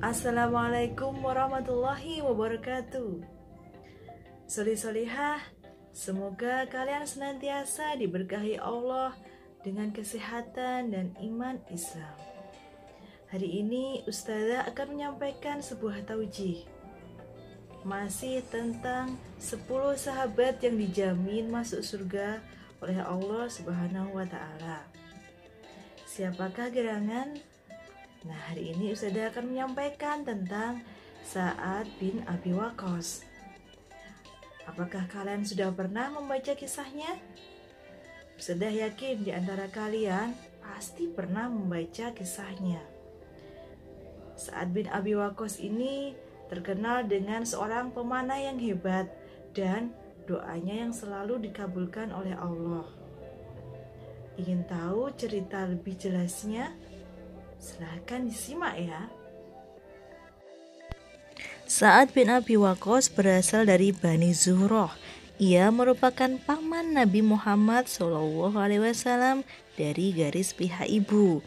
Assalamualaikum warahmatullahi wabarakatuh. Solih-solihah, semoga kalian senantiasa diberkahi Allah dengan kesehatan dan iman Islam. Hari ini Ustazah akan menyampaikan sebuah taujih, masih tentang 10 sahabat yang dijamin masuk surga oleh Allah Subhanahu wa Ta'ala. Siapakah gerangan? Nah, hari ini Ustazah akan menyampaikan tentang Sa'ad bin Abi Waqqas. Apakah kalian sudah pernah membaca kisahnya? Ustazah yakin di antara kalian pasti pernah membaca kisahnya. Sa'ad bin Abi Waqqas ini terkenal dengan seorang pemanah yang hebat dan doanya yang selalu dikabulkan oleh Allah. Ingin tahu cerita lebih jelasnya? Silahkan disimak ya. Sa'ad bin Abi Waqqas berasal dari Bani Zuhroh. Ia merupakan paman Nabi Muhammad SAW dari garis pihak ibu.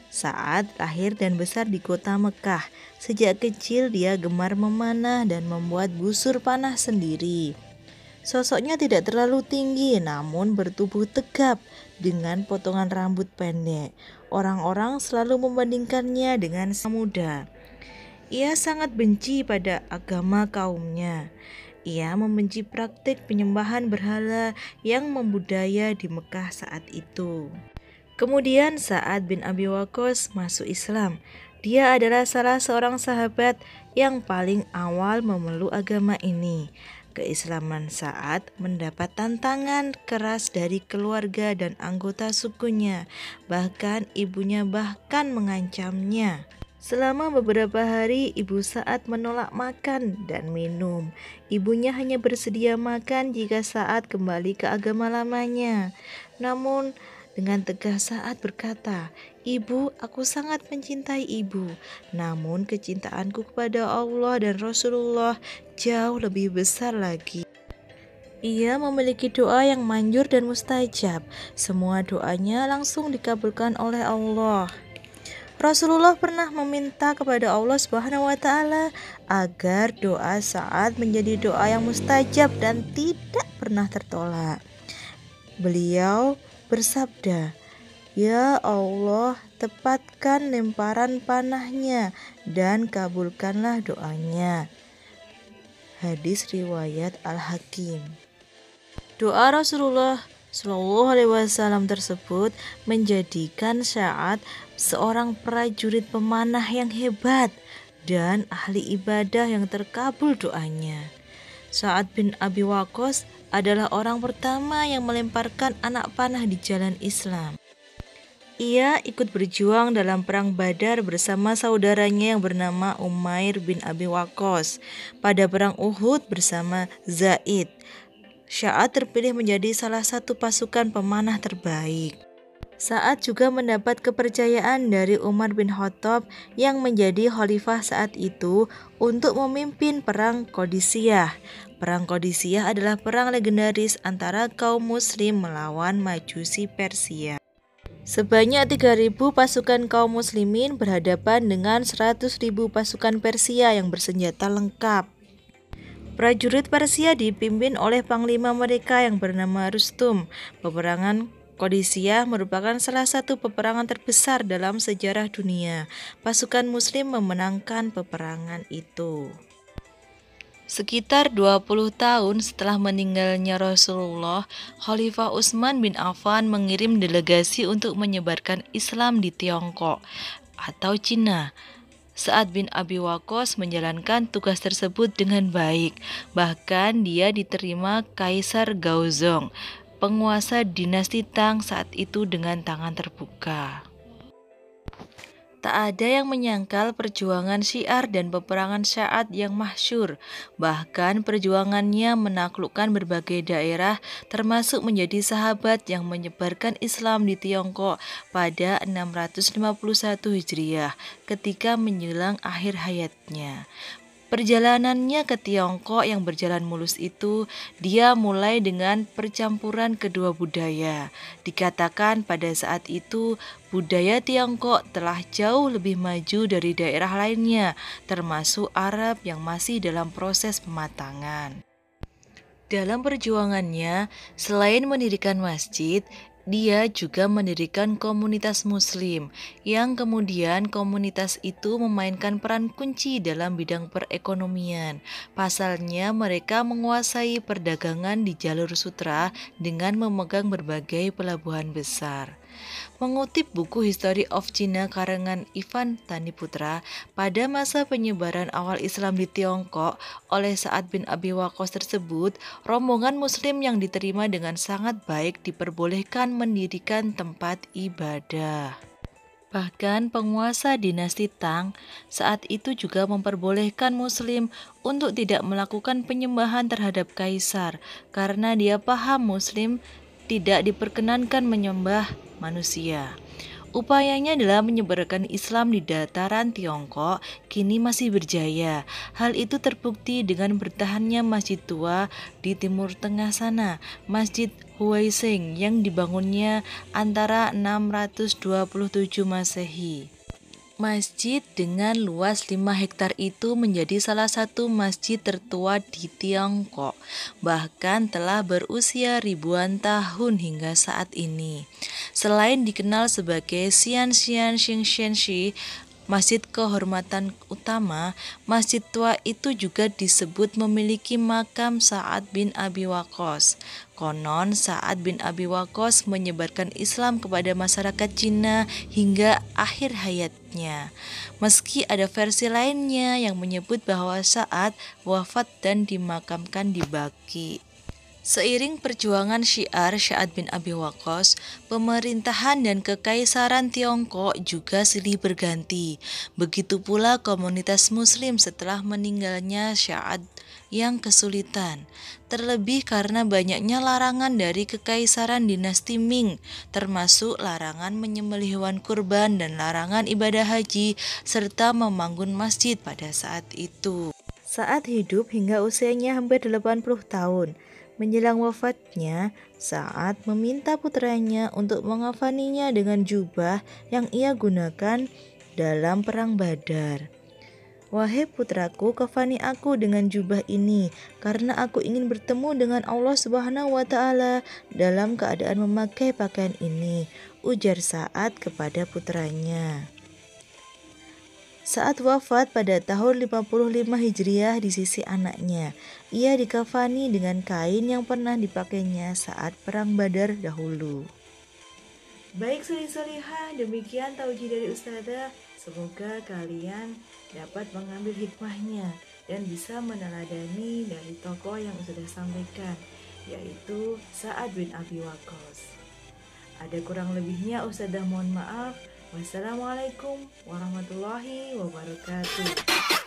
Sa'ad lahir dan besar di kota Mekah. Sejak kecil dia gemar memanah dan membuat busur panah sendiri. Sosoknya tidak terlalu tinggi namun bertubuh tegap dengan potongan rambut pendek. Orang-orang selalu membandingkannya dengan sang muda. Ia sangat benci pada agama kaumnya. Ia membenci praktik penyembahan berhala yang membudaya di Mekah saat itu. Kemudian Sa'ad bin Abi Waqqas masuk Islam. Dia adalah salah seorang sahabat yang paling awal memeluk agama ini. Keislaman Sa'ad mendapat tantangan keras dari keluarga dan anggota sukunya. Bahkan ibunya mengancamnya. Selama beberapa hari ibu Sa'ad menolak makan dan minum. Ibunya hanya bersedia makan jika Sa'ad kembali ke agama lamanya. Namun dengan tegas Sa'ad berkata, "Ibu, aku sangat mencintai ibu. Namun kecintaanku kepada Allah dan Rasulullah jauh lebih besar lagi." Ia memiliki doa yang manjur dan mustajab. Semua doanya langsung dikabulkan oleh Allah. Rasulullah pernah meminta kepada Allah Subhanahu wa Ta'ala agar doa Sa'ad menjadi doa yang mustajab dan tidak pernah tertolak. Beliau bersabda, "Ya Allah, tepatkan lemparan panahnya dan kabulkanlah doanya." Hadis riwayat Al-Hakim. Doa Rasulullah SAW tersebut menjadikan Sa'ad seorang prajurit pemanah yang hebat dan ahli ibadah yang terkabul doanya. Sa'ad bin Abi Waqqas adalah orang pertama yang melemparkan anak panah di jalan Islam. Ia ikut berjuang dalam perang Badar bersama saudaranya yang bernama Umair bin Abi Waqqas. Pada perang Uhud bersama Zaid, Sa'ad terpilih menjadi salah satu pasukan pemanah terbaik. Sa'ad juga mendapat kepercayaan dari Umar bin Khattab yang menjadi khalifah saat itu untuk memimpin perang Qadisiyah. Perang Qadisiyah adalah perang legendaris antara kaum muslim melawan Majusi Persia. Sebanyak 3.000 pasukan kaum muslimin berhadapan dengan 100.000 pasukan Persia yang bersenjata lengkap. Prajurit Persia dipimpin oleh panglima mereka yang bernama Rustum. Peperangan Qadisiyah merupakan salah satu peperangan terbesar dalam sejarah dunia. Pasukan muslim memenangkan peperangan itu. Sekitar 20 tahun setelah meninggalnya Rasulullah, Khalifah Utsman bin Affan mengirim delegasi untuk menyebarkan Islam di Tiongkok atau Cina. Sa'ad bin Abi Waqqas menjalankan tugas tersebut dengan baik. Bahkan dia diterima Kaisar Gaozong, penguasa dinasti Tang saat itu, dengan tangan terbuka. Tak ada yang menyangkal perjuangan syiar dan peperangan Sa'ad yang masyhur. Bahkan perjuangannya menaklukkan berbagai daerah, termasuk menjadi sahabat yang menyebarkan Islam di Tiongkok pada 651 Hijriah ketika menjelang akhir hayatnya. Perjalanannya ke Tiongkok yang berjalan mulus itu, dia mulai dengan percampuran kedua budaya. Dikatakan pada saat itu, budaya Tiongkok telah jauh lebih maju dari daerah lainnya, termasuk Arab yang masih dalam proses pematangan. Dalam perjuangannya, selain mendirikan masjid, dia juga mendirikan komunitas Muslim, yang kemudian komunitas itu memainkan peran kunci dalam bidang perekonomian. Pasalnya, mereka menguasai perdagangan di jalur sutra dengan memegang berbagai pelabuhan besar. Mengutip buku History of China karangan Ivan Thaniputra, pada masa penyebaran awal Islam di Tiongkok oleh Sa'ad bin Abi Waqqas tersebut, rombongan Muslim yang diterima dengan sangat baik diperbolehkan mendirikan tempat ibadah. Bahkan penguasa dinasti Tang saat itu juga memperbolehkan Muslim untuk tidak melakukan penyembahan terhadap kaisar karena dia paham Muslim tidak diperkenankan menyembah manusia. Upayanya dalam menyebarkan Islam di dataran Tiongkok kini masih berjaya. Hal itu terbukti dengan bertahannya masjid tua di Timur Tengah sana, Masjid Huaising yang dibangunnya antara 627 Masehi. Masjid dengan luas 5 hektar itu menjadi salah satu masjid tertua di Tiongkok, bahkan telah berusia ribuan tahun hingga saat ini. Selain dikenal sebagai Xian Xingxianxi, masjid kehormatan utama, masjid tua itu juga disebut memiliki makam Sa'ad bin Abi Waqqas. Konon Sa'ad bin Abi Waqqas menyebarkan Islam kepada masyarakat Cina hingga akhir hayatnya. Meski ada versi lainnya yang menyebut bahwa Sa'ad wafat dan dimakamkan di Baqi. Seiring perjuangan syiar Sa'ad bin Abi Waqqas, pemerintahan dan kekaisaran Tiongkok juga silih berganti. Begitu pula komunitas Muslim setelah meninggalnya Sa'ad yang kesulitan. Terlebih karena banyaknya larangan dari kekaisaran dinasti Ming, termasuk larangan menyembelih hewan kurban dan larangan ibadah haji, serta membangun masjid pada saat itu. Saat hidup hingga usianya hampir 80 tahun. Menjelang wafatnya, Sa'ad meminta putranya untuk mengafaninya dengan jubah yang ia gunakan dalam perang Badar. Wahai putraku, kafani aku dengan jubah ini, karena aku ingin bertemu dengan Allah Subhanahu wa Ta'ala dalam keadaan memakai pakaian ini, ujar Sa'ad kepada putranya. Saat wafat pada tahun 55 Hijriah di sisi anaknya, ia dikafani dengan kain yang pernah dipakainya saat perang Badar dahulu. Baik solih-solihah, demikian tauji dari Ustazah. Semoga kalian dapat mengambil hikmahnya dan bisa meneladani dari tokoh yang sudah sampaikan, yaitu Sa'ad bin Abi Waqqas. Ada kurang lebihnya Ustazah mohon maaf. Wassalamualaikum warahmatullahi wabarakatuh.